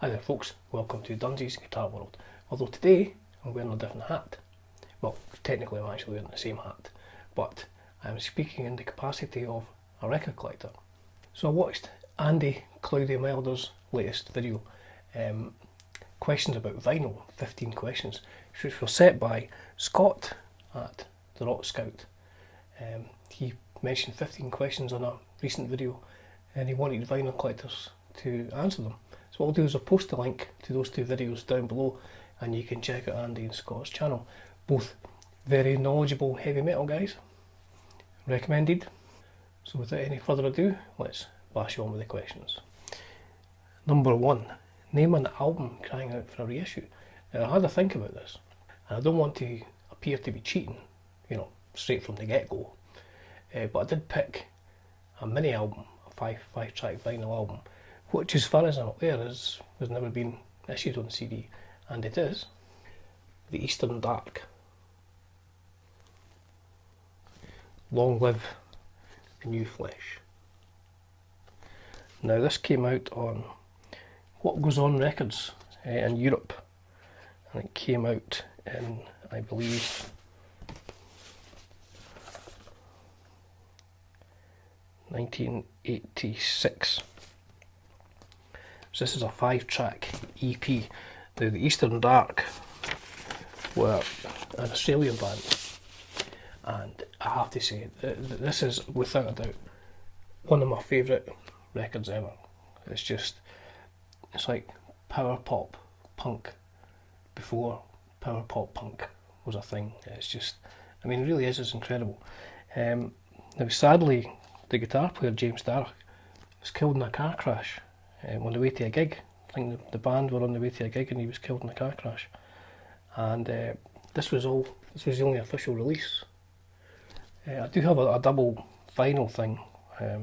Hi there folks, welcome to Dunsy's Guitar World. Although today I'm wearing a different hat. Well, technically I'm actually wearing the same hat, but I'm speaking in the capacity of a record collector. So I watched Andy Cloudy Milder's latest video, questions about vinyl, 15 questions, which were set by Scott at the Rock Scout. He mentioned 15 questions on a recent video and he wanted vinyl collectors to answer them. So what I'll do is I'll post the link to those two videos down below and you can check out Andy and Scott's channel. Both very knowledgeable heavy metal guys. Recommended. So without any further ado, let's bash on with the questions. Number 1. Name an album crying out for a reissue. Now I had to think about this. And I don't want to appear to be cheating, straight from the get-go. But I did pick a mini album, a five track vinyl album, which as far as I'm aware has never been issued on CD, and it is The Eastern Dark. Long Live the New Flesh. Now this came out on What Goes On Records in Europe, and it came out in, I believe, 1986. So this is a 5-track EP. Now the Eastern Dark were an Australian band, and I have to say this is without a doubt one of my favourite records ever. It's like power pop punk before power pop punk was a thing. It really is incredible. Now sadly, the guitar player James Darroch was killed in a car crash on the way to a gig. I think the band were on the way to a gig and he was killed in a car crash. And this was the only official release. I do have a double vinyl thing, a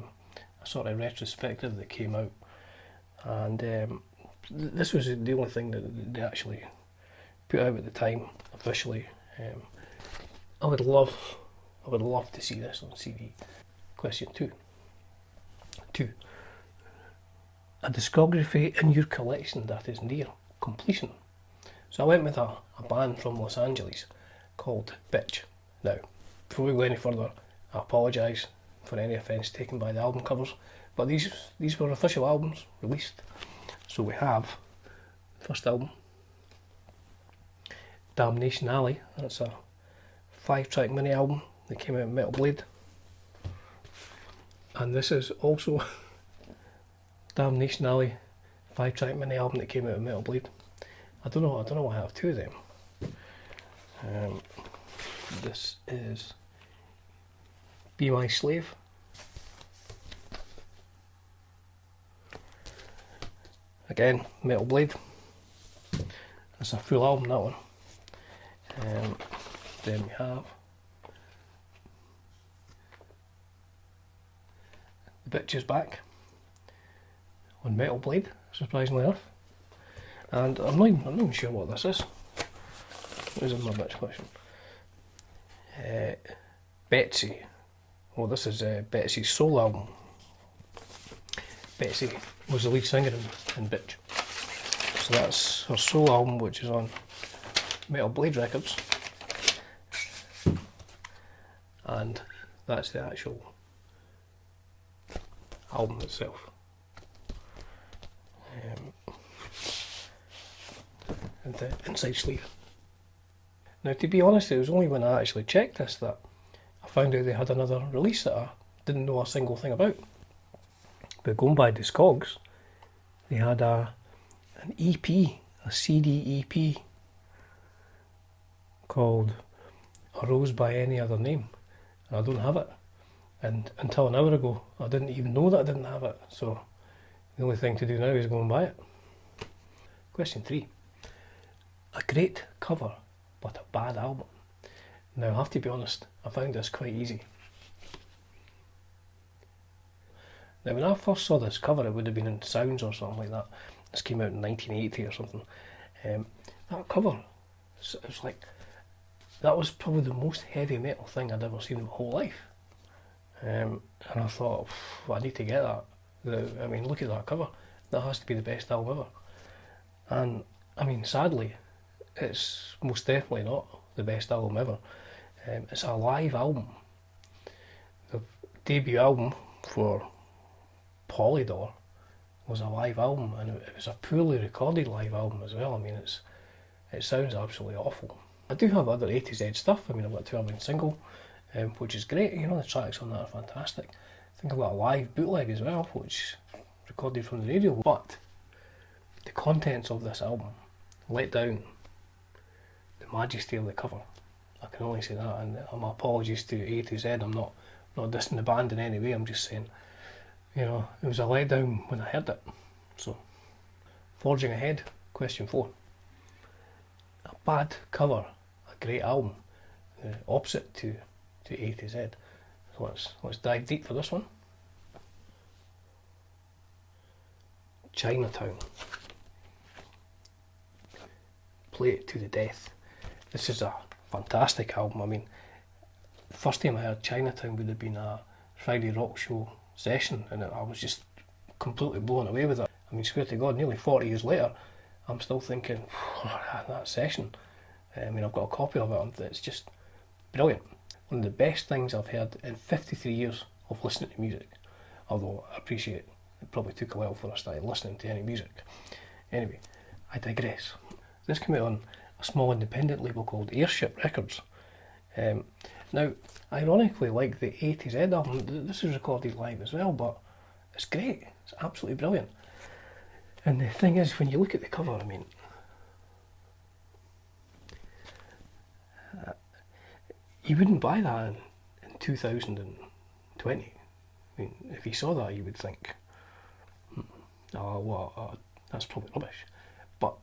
sort of retrospective that came out, and this was the only thing that they actually put out at the time officially. I would love to see this on CD. Question 2. 2. A discography in your collection that is near completion. So I went with a band from Los Angeles called Bitch. Now, before we go any further, I apologise for any offence taken by the album covers, but these were official albums released. So we have the first album, Damnation Alley. That's a 5-track mini album that came out in Metal Blade. And this is also Damnation Alley 5-track mini album that came out in Metal Blade. I don't know why I have two of them. This is Be My Slave. Again, Metal Blade. That's a full album, that one. Then we have The Bitch Is Back on Metal Blade, surprisingly enough. And I'm not even sure what this is. What is in my bitch collection? Betsy. Well, this is Betsy's solo album. Betsy was the lead singer in Bitch. So that's her solo album, which is on Metal Blade Records. And that's the actual album itself. And the inside sleeve. Now, to be honest, it was only when I actually checked this that I found out they had another release that I didn't know a single thing about. But going by Discogs, they had an EP, a CD EP called A Rose by Any Other Name, and I don't have it. And until an hour ago, I didn't even know that I didn't have it. So the only thing to do now is go and buy it. Question 3. A great cover, but a bad album. Now, I have to be honest, I found this quite easy. Now, when I first saw this cover, it would have been in Sounds or something like that. This came out in 1980 or something. That cover, it was like, that was probably the most heavy metal thing I'd ever seen in my whole life. And I thought, I need to get that. Look at that cover. That has to be the best album ever. And I mean, sadly, it's most definitely not the best album ever. It's a live album. The debut album for Polydor was a live album, and it was a poorly recorded live album as well. I mean, it sounds absolutely awful. I do have other A to Z stuff. I mean, I've got a 12-inch single, which is great. You know, the tracks on that are fantastic. I think I've got a live bootleg as well, which recorded from the radio. But the contents of this album let down the majesty of the cover. I can only say that, and my apologies to A to Z. I'm not dissing the band in any way. I'm just saying, you know, it was a letdown when I heard it. So, forging ahead, question 4. A bad cover, a great album, the opposite to A to Z. So let's dive deep for this one. Chinatown. Play it to the death. This is a fantastic album. I mean, the first time I heard Chinatown would have been a Friday Rock Show session, and I was just completely blown away with it. I mean, swear to God, nearly 40 years later, I'm still thinking, that session. I mean, I've got a copy of it. It's just brilliant. One of the best things I've heard in 53 years of listening to music. Although I appreciate it probably took a while for I started listening to any music. Anyway, I digress. This came out on a small independent label called Airship Records. Now, ironically, like the A to Z album, this is recorded live as well, but it's great. It's absolutely brilliant. And the thing is, when you look at the cover, I mean, you wouldn't buy that in 2020. I mean, if you saw that, you would think, that's probably rubbish. But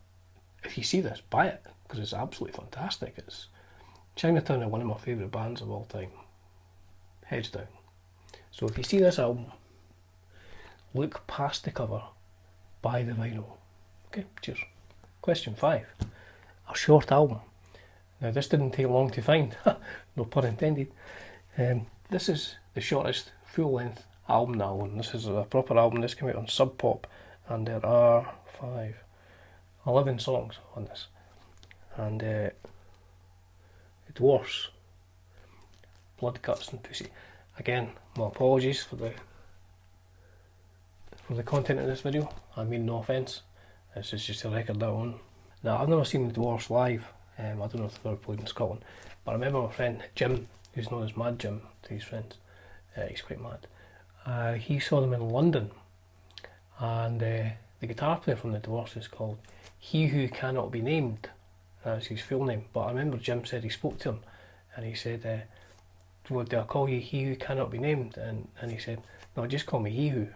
if you see this, buy it, because it's absolutely fantastic. It's Chinatown are one of my favourite bands of all time. Heads down. So if you see this album, look past the cover, buy the vinyl. Okay, cheers. Question 5. A short album. Now this didn't take long to find, no pun intended. This is the shortest full-length album now, and this is a proper album. This came out on Sub Pop, and there are 11 songs on this. And the Dwarfs, Blood, Guts and Pussy. Again, my apologies for the content of this video. I mean no offence. This is just a record that one. Now, I've never seen the Dwarfs live. I don't know if they've ever played in Scotland, but I remember my friend Jim, who's known as Mad Jim to his friends, he's quite mad, he saw them in London, and the guitar player from the Dwarfs is called He Who Cannot Be Named. That's his full name, but I remember Jim said he spoke to him, and he said, "What do I call you, He Who Cannot Be Named?" And he said, "No, just call me He Who."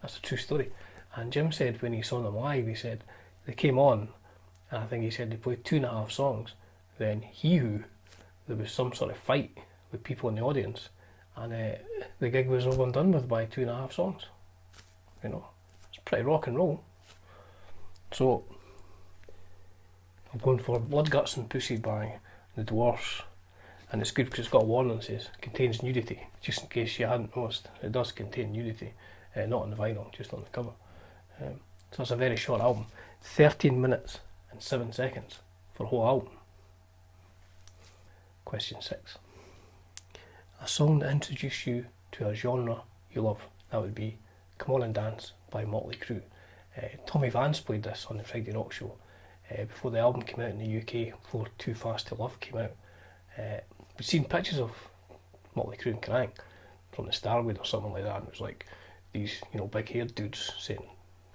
That's a true story. And Jim said when he saw them live, he said they came on, and I think he said they played 2.5 songs. Then He Who, there was some sort of fight with people in the audience, and the gig was over and done with by 2.5 songs. You know, it's pretty rock and roll. So I'm going for Blood, Guts and Pussy by the Dwarfs, and it's good because it's got a warning that says contains nudity, just in case you hadn't noticed. It does contain nudity, not on the vinyl, just on the cover. So it's a very short album, 13 minutes and 7 seconds for a whole album. Question 6. A song that introduced you to a genre you love. That would be Come On and Dance by Motley Crue. Tommy Vance played this on the Friday Rock Show before the album came out in the UK, before Too Fast to Love came out. We'd seen pictures of Motley Crue and crying from the Starwood or something like that, and it was like these, you know, big haired dudes saying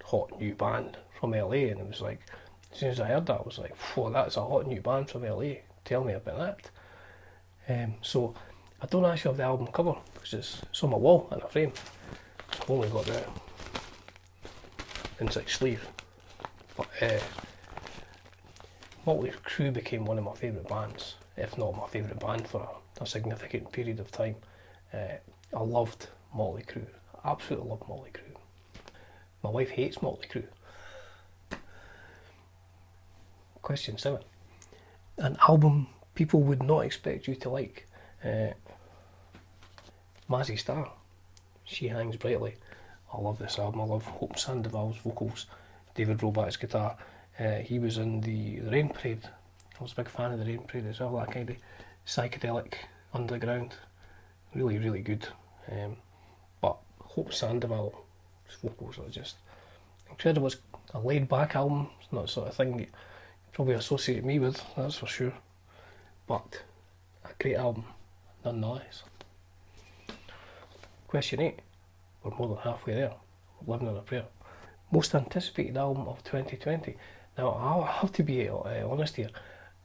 hot new band from LA, and it was like, as soon as I heard that, I was like, whoa, that's a hot new band from LA, tell me about that. So I don't actually have the album cover because it's on my wall in a frame, so I've only got the inside sleeve. But Motley Crue became one of my favourite bands, if not my favourite band for a significant period of time. I loved Motley Crue, I absolutely loved Motley Crue. My wife hates Motley Crue. Question 7. An album people would not expect you to like. Mazzy Star, She Hangs Brightly. I love this album. I love Hope Sandoval's vocals. David Roback's guitar. He was in the Rain Parade. I was a big fan of the Rain Parade as well, that kind of psychedelic underground. Really, really good. But Hope Sandoval's vocals are just incredible. It's a laid back album. It's not the sort of thing you probably associate me with, that's for sure. But a great album, nonetheless. Question 8. We're more than halfway there. We're living on a prayer. Most anticipated album of 2020. Now, I'll have to be honest here.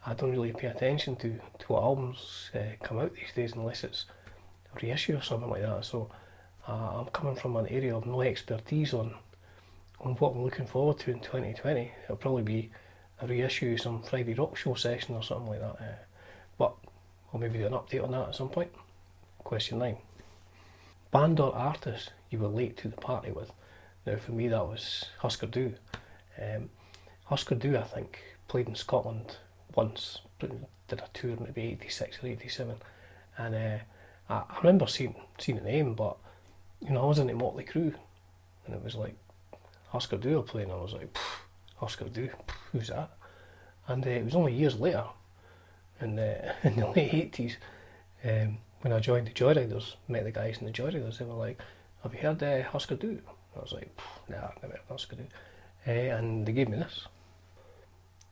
I don't really pay attention to what albums come out these days unless it's a reissue or something like that. So I'm coming from an area of no expertise on what I'm looking forward to in 2020. It'll probably be a reissue, some Friday Rock Show session or something like that. But I'll maybe do an update on that at some point. Question 9. Band or artist you were late to the party with? Now for me that was Husker Du. Husker Du, I think, played in Scotland once, did a tour maybe 86 or 87, and I remember seeing the name, but you know, I was in the Motley Crue and it was like Husker Du were playing, and I was like, Husker Du, who's that? And it was only years later in the late 80s when I joined the Joyriders, met the guys in the Joyriders. They were like, have you heard Husker Du? I was like, nah, I've never heard Husker Du. And they gave me this.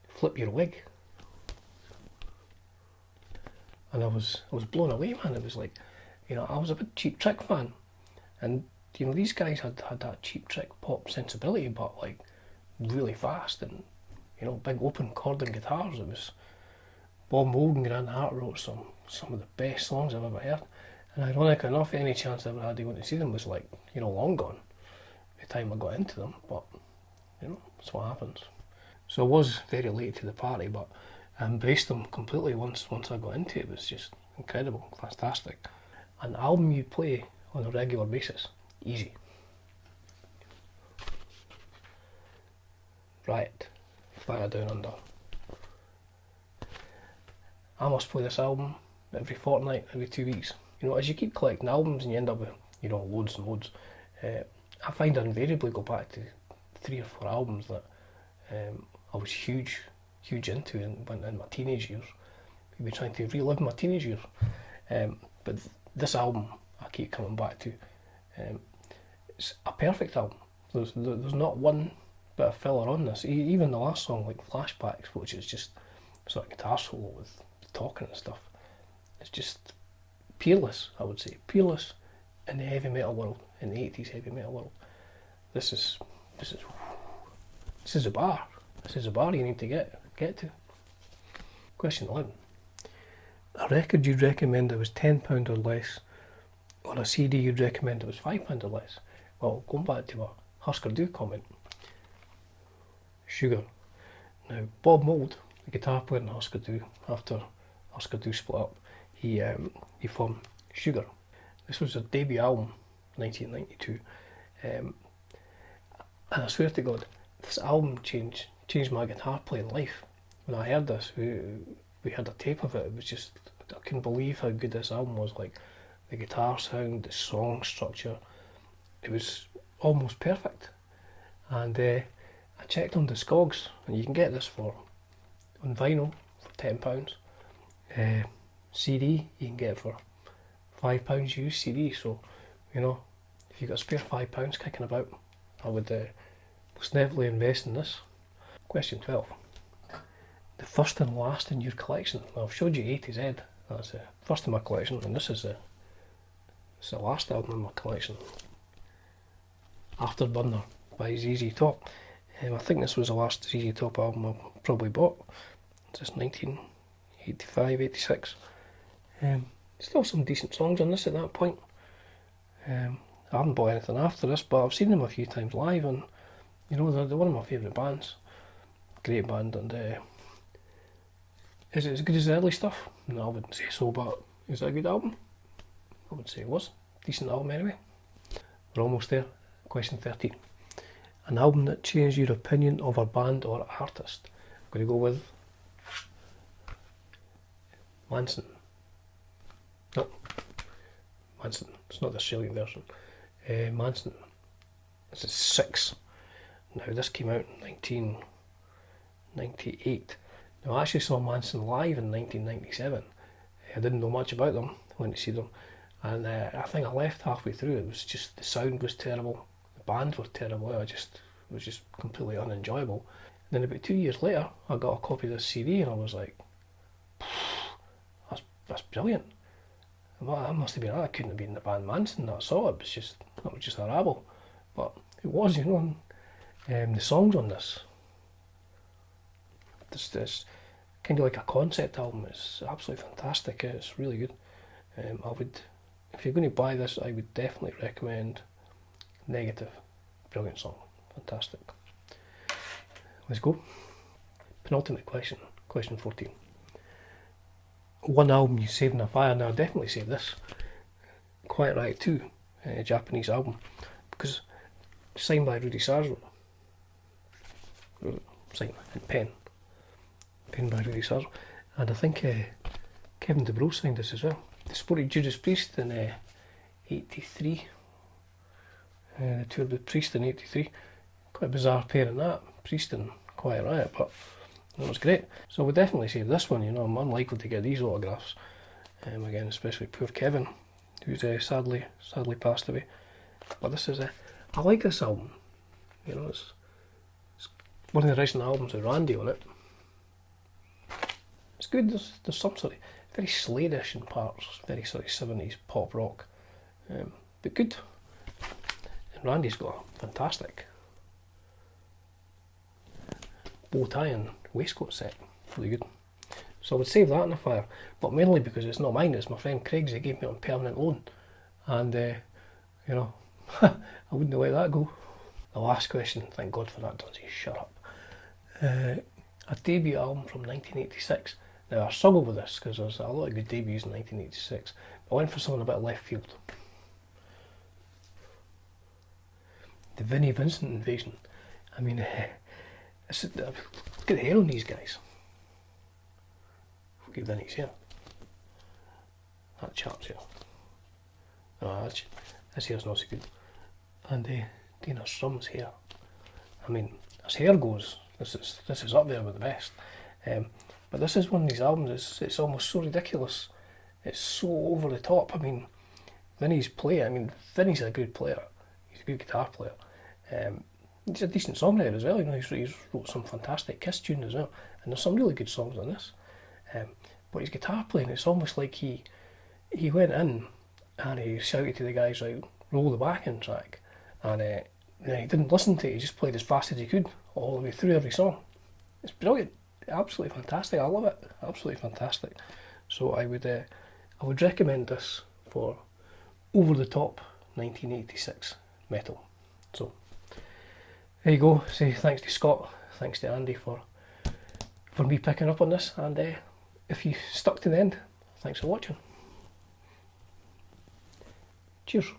Flip Your Wig. And I was blown away, man. It was like, you know, I was a big Cheap Trick fan, and you know, these guys had that Cheap Trick pop sensibility, but like really fast, and you know, big open chord and guitars. It was Bob Mould and Grant Hart wrote some of the best songs I've ever heard. And ironic enough, any chance I ever had to go to see them was like, you know, long gone by the time I got into them. But you know, that's what happens. So I was very late to the party, but I embraced them completely once I got into it. It was just incredible, fantastic. An album you play on a regular basis? Easy. Riot, Fire Down Under. I must play this album every fortnight, every 2 weeks. You know, as you keep collecting albums and you end up with, you know, loads and loads, I find I invariably go back to 3 or 4 albums that I was huge into in my teenage years. Maybe trying to relive my teenage years. But this album I keep coming back to. It's a perfect album. There's not one bit of filler on this. Even the last song, like Flashbacks, which is just sort of guitar solo with talking and stuff. It's just peerless, I would say. Peerless in the heavy metal world, in the 80s heavy metal world. This is a bar. This is a bar you need to get to. Question 11. A record you'd recommend that was £10 or less, or a CD you'd recommend that was £5 or less? Well, going back to a Husker Du comment. Sugar. Now, Bob Mould, the guitar player in Husker Du, after Husker Du split up, he formed Sugar. This was their debut album, 1992. And I swear to God, this album changed my guitar playing life. When I heard this, we had a tape of it. It was just, I couldn't believe how good this album was. Like the guitar sound, the song structure, it was almost perfect. And I checked on Discogs, and you can get this on vinyl for £10. CD you can get it for £5 used CD. So you know, if you've got a spare £5 kicking about, I would most definitely invest in this. Question 12. The first and last in your collection. Now, I've showed you A to Z. That's the first in my collection, and this is the last album in my collection. Afterburner by ZZ Top. I think this was the last ZZ Top album I probably bought. Just 1985, 86. Still some decent songs on this at that point. I haven't bought anything after this, but I've seen them a few times live, and you know, they're one of my favourite bands. Great band, and is it as good as the early stuff? No, I wouldn't say so, but is it a good album? I would say it was. Decent album anyway. We're almost there. Question 13. An album that changed your opinion of a band or artist? I'm going to go with Manson. No, Manson. It's not the Australian version. Manson. This is 6. Now this came out in 1998. Now I actually saw Manson live in 1997. I didn't know much about them, went to see them, and I think I left halfway through. It was just, the sound was terrible, the band were terrible, it was just completely unenjoyable. And then about 2 years later I got a copy of this CD and I was like, that's brilliant. Well, that must have been, I couldn't have been the band Manson that I saw. It was just a rabble, but it was, you know. The songs on this kind of like a concept album. It's absolutely fantastic. It's really good. I would, if you're going to buy this, I would definitely recommend Negative. Brilliant song, fantastic. Let's go. Penultimate question, question 14. One album you save in a fire. Now I definitely save this. Quiet Riot 2, Japanese album, because signed by Rudy Sarzo. Signed and pen by Rudy Sarzo, and I think Kevin DeBro signed this as well. They supported Judas Priest in 83. They toured with Priest in 83. Quite a bizarre pairing that, Priest and Quiet Riot, but it was great. So we definitely save this one. You know, I'm unlikely to get these autographs again, especially poor Kevin, who's sadly passed away. But this is I like this album. You know, it's one of the recent albums with Randy on it. It's good. There's some sort of very Slade-ish in parts, very sort of 70s pop rock, but good. And Randy's got a fantastic bow tie and waistcoat set, really good. So I would save that in the fire, but mainly because it's not mine, it's my friend Craig's. He gave me on permanent loan, and you know, I wouldn't let that go. The last question, thank God for that, Dunsy, shut up. A debut album from 1986. Now I struggle with this because there's a lot of good debuts in 1986. I went for something a bit left field. The Vinnie Vincent Invasion. I mean, look at the hair on these guys. Look at Vinnie's hair. That chap's hair. Oh, this hair's not so good. And Dana Strum's hair. I mean, as hair goes, this is up there with the best. But this is one of these albums. It's almost so ridiculous. It's so over the top. I mean, Vinnie's a good player. He's a good guitar player. He's a decent songwriter as well. You know, he's wrote some fantastic Kiss tunes as well, and there's some really good songs on this. But his guitar playing, it's almost like he went in and he shouted to the guys, like, roll the backing track, and then he didn't listen to it. He just played as fast as he could all the way through every song. It's brilliant, absolutely fantastic. I love it, absolutely fantastic. So I would recommend this for over the top 1986 metal. So there you go. Say thanks to Scott, thanks to Andy for me picking up on this, and if you stuck to the end, thanks for watching. Cheers.